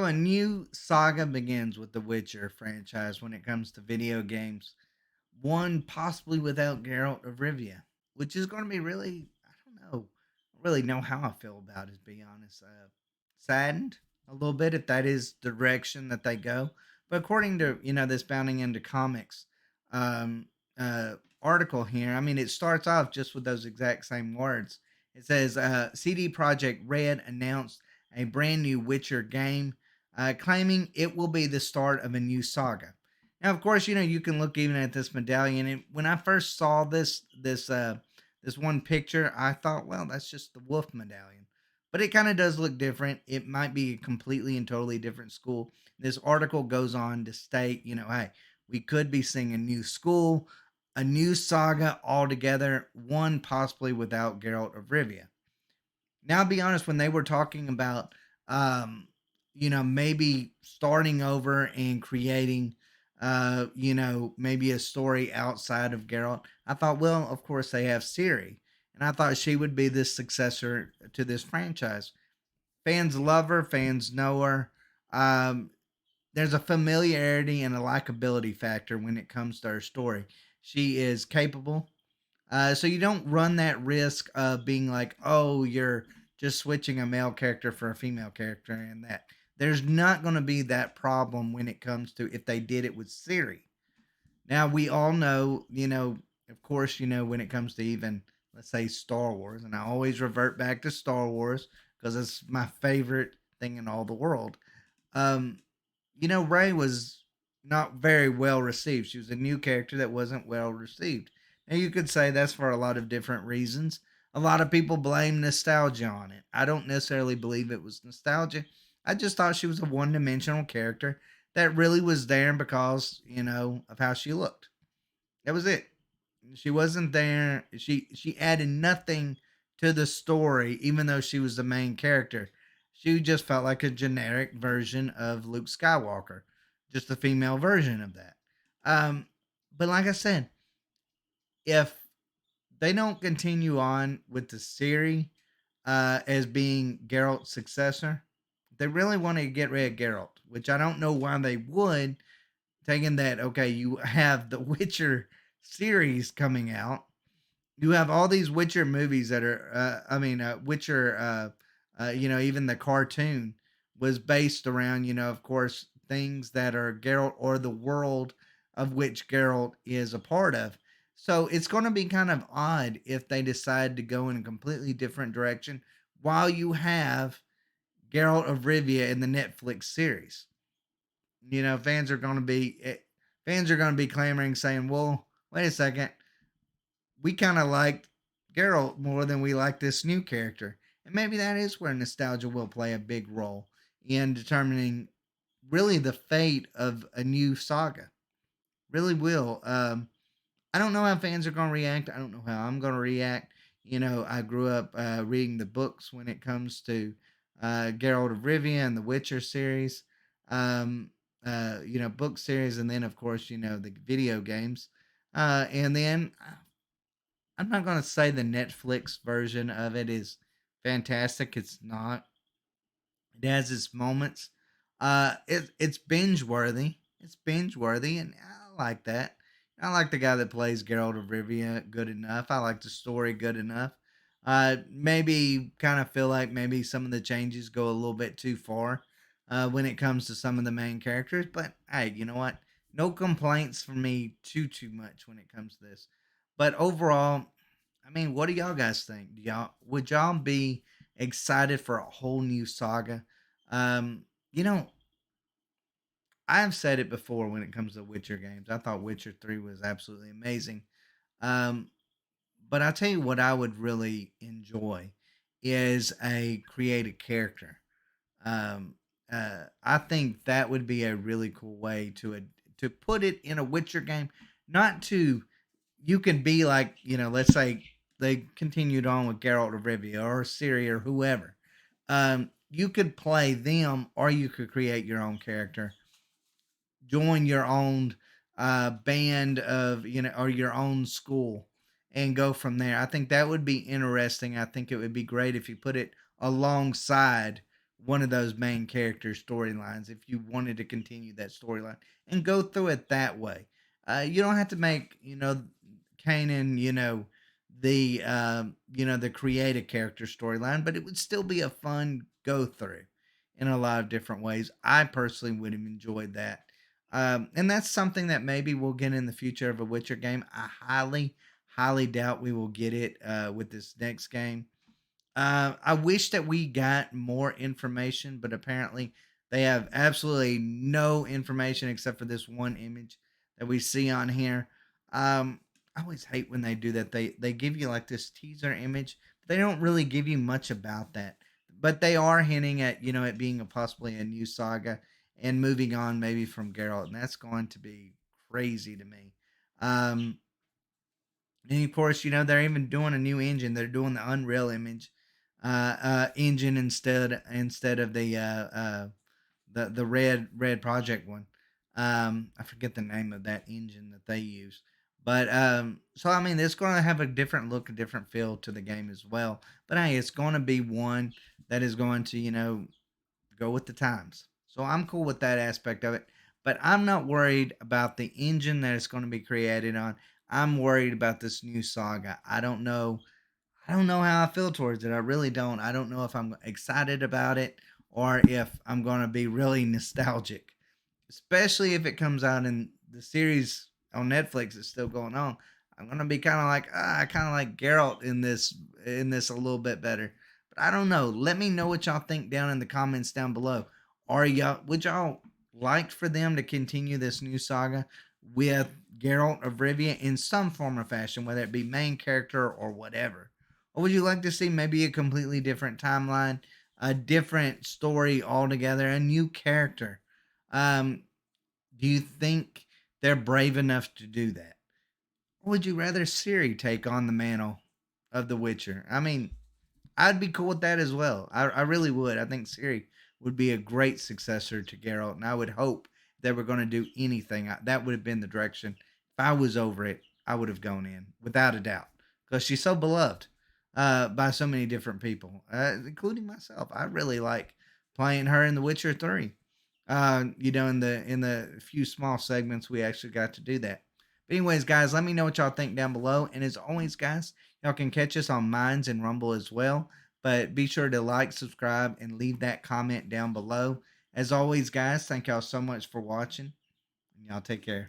a new saga begins with the Witcher franchise when it comes to video games. One possibly without Geralt of Rivia, which is going to be really, I don't know, I don't really know how I feel about it, to be honest. Saddened a little bit if that is the direction that they go. But according to, this Bounding into Comics um, article here, I mean, it starts off just with those exact same words. It says CD Projekt Red announced a brand new Witcher game, claiming it will be the start of a new saga. Now, of course, you can look even at this medallion. And when I first saw this one picture, I thought, well, that's just the wolf medallion. But it kind of does look different. It might be a completely and totally different school. This article goes on to state, hey, we could be seeing a new school, a new saga altogether, one possibly without Geralt of Rivia. Now, I'll be honest, when they were talking about, um, maybe starting over and creating, maybe a story outside of Geralt, I thought, well, of course they have Ciri, and I thought she would be the successor to this franchise. Fans love her, fans know her. Um, there's a familiarity and a likability factor when it comes to her story. She is capable, so you don't run that risk of being like, oh, you're just switching a male character for a female character, and that there's not going to be that problem when it comes to if they did it with Siri. Now we all know, of course, when it comes to even let's say Star Wars, and I always revert back to Star Wars because it's my favorite thing in all the world. Um, Ray was not very well received. She was a new character that wasn't well received. Now, you could say that's for a lot of different reasons. A lot of people blame nostalgia on it. I don't necessarily believe it was nostalgia. I just thought she was a one dimensional character that really was there because, of how she looked. That was it. She wasn't there. She added nothing to the story, even though she was the main character. She just felt like a generic version of Luke Skywalker, just a female version of that. Um, but like I said, if they don't continue on with the series as being Geralt's successor, they really want to get rid of Geralt, which I don't know why they would, taking that, okay, you have the Witcher series coming out. You have all these Witcher movies that are, Witcher, even the cartoon was based around, of course, things that are Geralt or the world of which Geralt is a part of. So it's going to be kind of odd if they decide to go in a completely different direction while you have Geralt of Rivia in the Netflix series. Fans are going to be clamoring, saying, "Well, wait a second, we kind of liked Geralt more than we like this new character." And maybe that is where nostalgia will play a big role in determining really the fate of a new saga. Really will. I don't know how fans are going to react. I don't know how I'm going to react. I grew up reading the books when it comes to Geralt of Rivia and the Witcher series, um, book series, and then, of course, the video games. And then I'm not going to say the Netflix version of it is fantastic. It's not. It has its moments. It's binge worthy. It's binge worthy, and I like that. I like the guy that plays Geralt of Rivia good enough. I like the story good enough. Maybe kind of feel like maybe some of the changes go a little bit too far when it comes to some of the main characters. But hey, you know what? No complaints from me too much when it comes to this. But overall, I mean, what do y'all guys think? Would y'all be excited for a whole new saga? Um, you know, I've said it before when it comes to Witcher games. I thought Witcher 3 was absolutely amazing. Um, but I'll tell you what I would really enjoy is a created character. Um, I think that would be a really cool way to put it in a Witcher game. Not to You can be like, let's say they continued on with Geralt of Rivia or Ciri or whoever. You could play them, or you could create your own character, join your own band of, or your own school, and go from there. I think that would be interesting. I think it would be great if you put it alongside one of those main character storylines if you wanted to continue that storyline and go through it that way. You don't have to make Kanan the creative character storyline, but it would still be a fun go through in a lot of different ways. I personally would have enjoyed that. And that's something that maybe we'll get in the future of a Witcher game. I highly doubt we will get it with this next game. I wish that we got more information, but apparently they have absolutely no information except for this one image that we see on here. I always hate when they do that. They give you like this teaser image, but they don't really give you much about that. But they are hinting at it being possibly a new saga and moving on maybe from Geralt, and that's going to be crazy to me. Um, and of course, they're even doing a new engine. They're doing the Unreal image engine instead of the red project one. I forget the name of that engine that they use. But so I mean, it's going to have a different look, a different feel to the game as well. But hey, it's going to be one that is going to go with the times. So I'm cool with that aspect of it. But I'm not worried about the engine that it's going to be created on. I'm worried about this new saga. I don't know how I feel towards it. I really don't. I don't know if I'm excited about it or if I'm going to be really nostalgic, especially if it comes out in the series on Netflix is still going on. I'm gonna be kind of like I kind of like Geralt in this a little bit better, but I don't know. Let me know what y'all think down in the comments down below. Would y'all like for them to continue this new saga with Geralt of Rivia in some form or fashion, whether it be main character or whatever? Or would you like to see maybe a completely different timeline, a different story altogether, a new character? Um, do you think they're brave enough to do that? Or would you rather Siri take on the mantle of The Witcher? I mean, I'd be cool with that as well. I really would. I think Siri would be a great successor to Geralt, and I would hope they were going to do anything. That would have been the direction. If I was over it, I would have gone in without a doubt because she's so beloved by so many different people, including myself. I really like playing her in The Witcher 3. In the few small segments we actually got to do that. But anyways, guys, let me know what y'all think down below. And as always, guys, y'all can catch us on Minds and Rumble as well. But be sure to like, subscribe, and leave that comment down below. As always, guys, thank y'all so much for watching. And y'all take care.